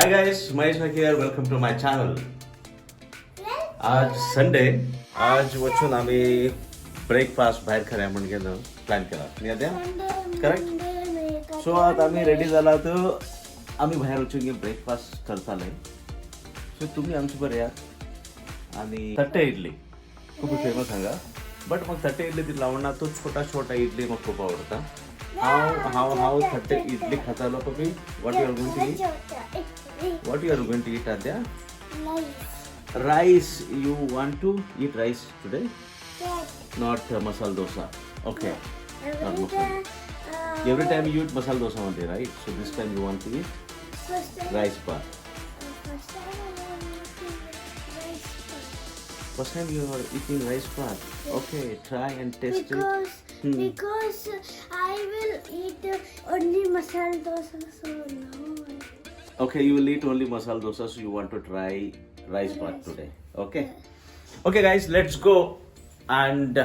Hi guys, Mahesh here. Welcome to my channel. आज Sunday आज वचून आम्ही ब्रेकफास्ट बाहेर खऱ्या म्हणून गेलो प्लॅन केला मी करेक्ट सो आता आम्ही रेडी झाला तर आम्ही बाहेर वचून ब्रेकफास्ट करताले सो तुम्ही आमची बरं या आणि तट्टे इडली खूप फेमस आहे बट मग तट्टे इडली ती लावणार तो छोटा इडली मग खूप आवडता हाव तट्टे इडली खाता लोक मी what you are going to eat आद्या rice. You want to eat rice today? Yes. Not masala dosa. Okay. Not masala. Every time you eat masala dosa one day, right? So this time you want to eat rice part. First time you are eating rice part. Okay, try and taste it. Because I will eat only masala dosa, so no. Okay, you will eat only masala dosa, so you want to try rice part today. Okay guys, let's go and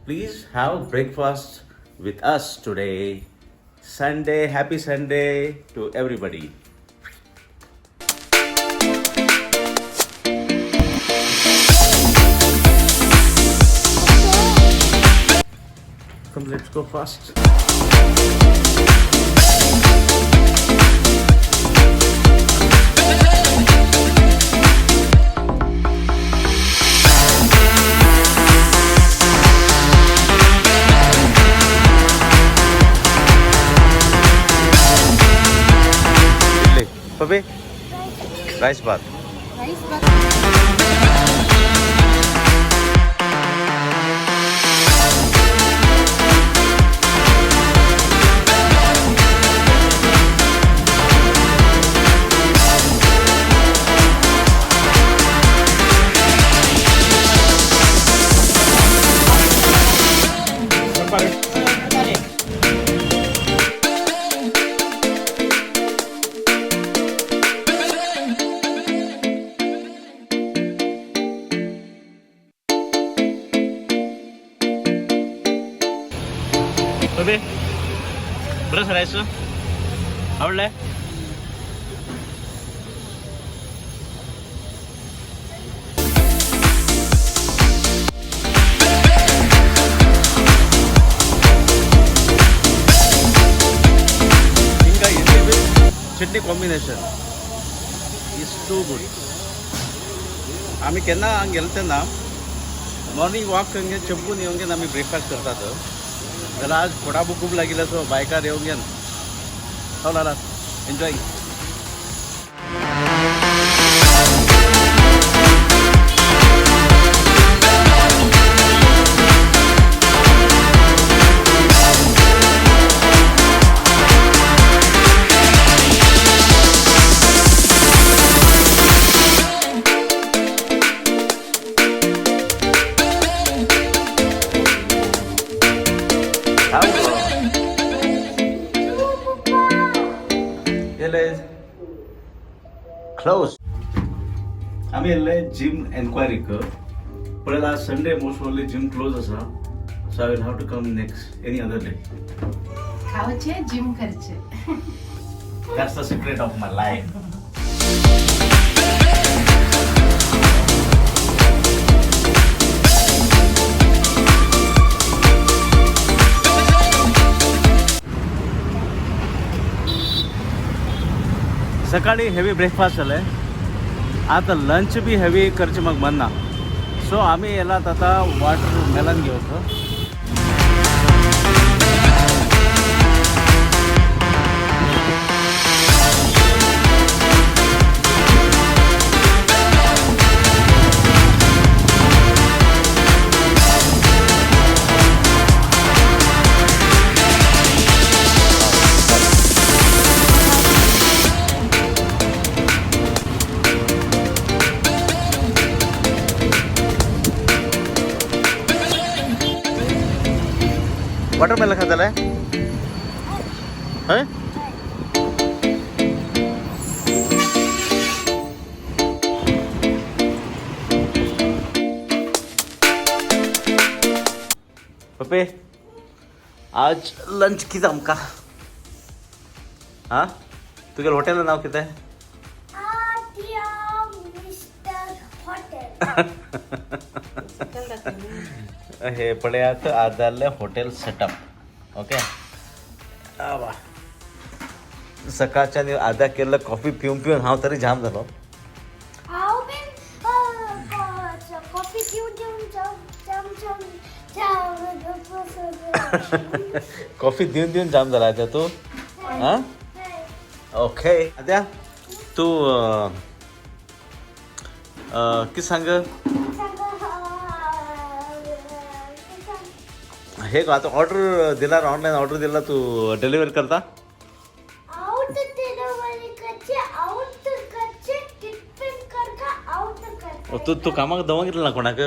please have breakfast with us today. Sunday, happy Sunday to everybody. Come, let's go fast. Papi? Rice bath. Rice bath. Papi, बरं राहायचं आवडलंय ఇంకా idli with chutney combination is too good आम्ही केन्ना हांगा गेले तेन्ना morning walk हंगे चंपून येवंगे आम्ही ब्रेकफास्ट करतात जाल्यार आज फोडा खूब लागिल्लो सो बायकार येवंगे चला एन्जॉय क्लोज आम्ही येल्ले जिम एन्क्वायरी कर पण आज Sunday most only gym close असा so I will have to come next any other day खावचे जिम करचे that's the secret of my life सकाळी हेवी ब्रेकफास्ट झालंय आता लंच बी हेवी करचे मग मन ना सो आम्ही याला आता वॉटर मेलन घेवतो वाटरमेलन खाताले हय पप्पे आज लंच कितें आमकां हां तुगेलें हॉटेलाचें नांव कितें हे पड्यात आदारले हॉटेल सेटअप ओके वा सकाळच्या आदा केलं कॉफी पिऊन पिऊन हांव तरी जाम झालो हांव बीन कॉफी पिऊन कॉफी देऊन जाम झाला आता तू हा ओके आद्या तू किती सांग हे का आता ऑर्डर दिला ऑनलाईन ऑर्डर दिला तू डिलिव्हरी करता तू कामाक दवांगितलं ना कोणाक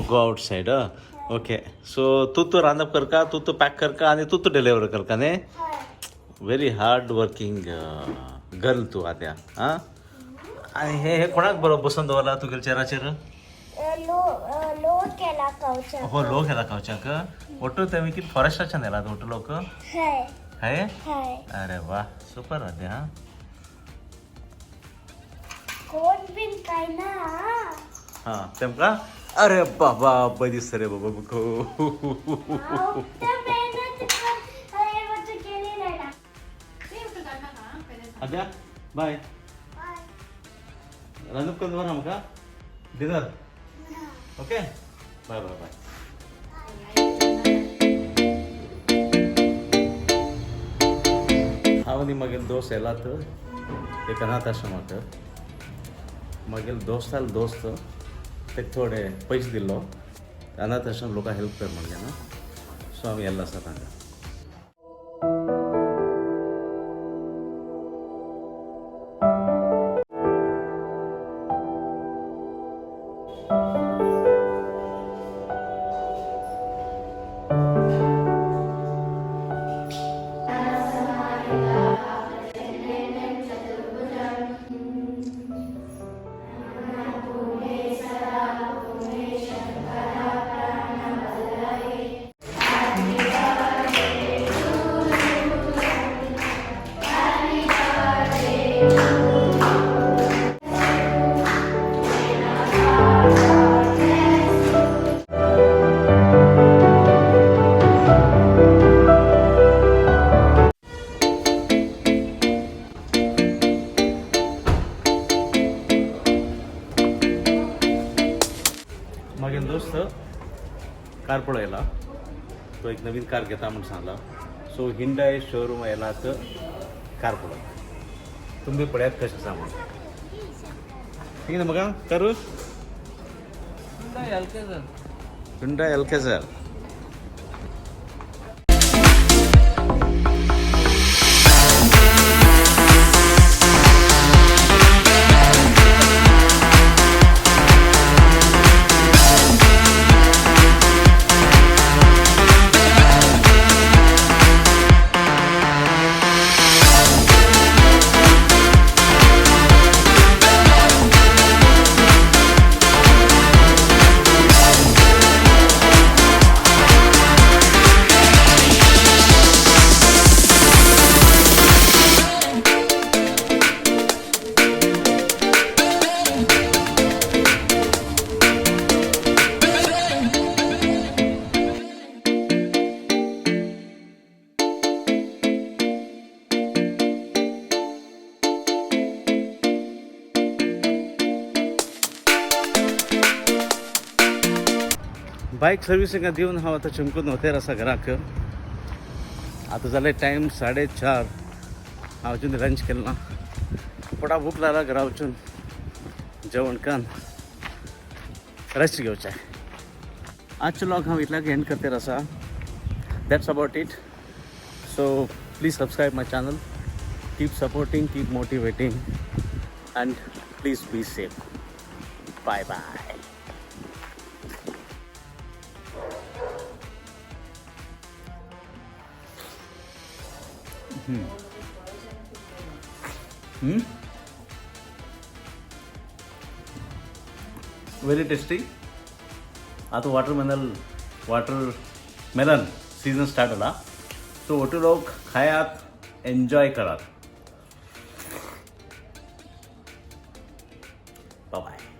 गो आउटसाइड ओके सो तू रांधप कर का तू पॅक कर का आणि तू डिलिव्हर कर का ने व्हेरी हार्ड वर्किंग गर्ल तू आत्या हां आणि हे कोणाक बरोबर बसून दवरला तुगेल चेराचेर हो लो केला कावच्याक ओटो ते किती फॉरेस्टाच्या नेला ओटो लोक हाय अरे वा सुपर आत्या हां कोण बिन काय ना हां तेमका अरे बाबा बदीस रे बाबा बघो आद्या बाय रांधूप कर दवर आमका dinner okay bye bye bye हांव आनी मागेल दोस्त येलात एक अनाथ आश्रमाक मागेल दोस्त ते थोडे पैसे दिल्लो अनाथ आश्रम लोकां हेल्प कर म्हणजे ना सो आमी येल्लो आसा तांकां मागील दोस्त कार पळयला तो एक नवीन कार घेता म्हणून सांगला सो हिंडाय शोरूम येयला तर कार पळय तुम्ही पळयात कशें आसा म्हणून ठीक आहे म्हाका कारू हिंडाय एल्केझर बाईक सर्व्हिसिंग दिवन हांव आतां चिमकून वतेर आसा घराक आतां जाले टायम 4:30 हांव अजून लंच केलें ना पोटा भूक लागला घरा वचून जेवण करून रेस्ट घेवचें आजचो व्लॉग हांव इतल्याक एंड करतेर आसा that's about it so please subscribe my channel keep supporting keep motivating and please be safe bye bye very tasty आता वाटरमेलन सीजन स्टार्ट होला तो ओटू लोक खायात एन्जॉय करात बाय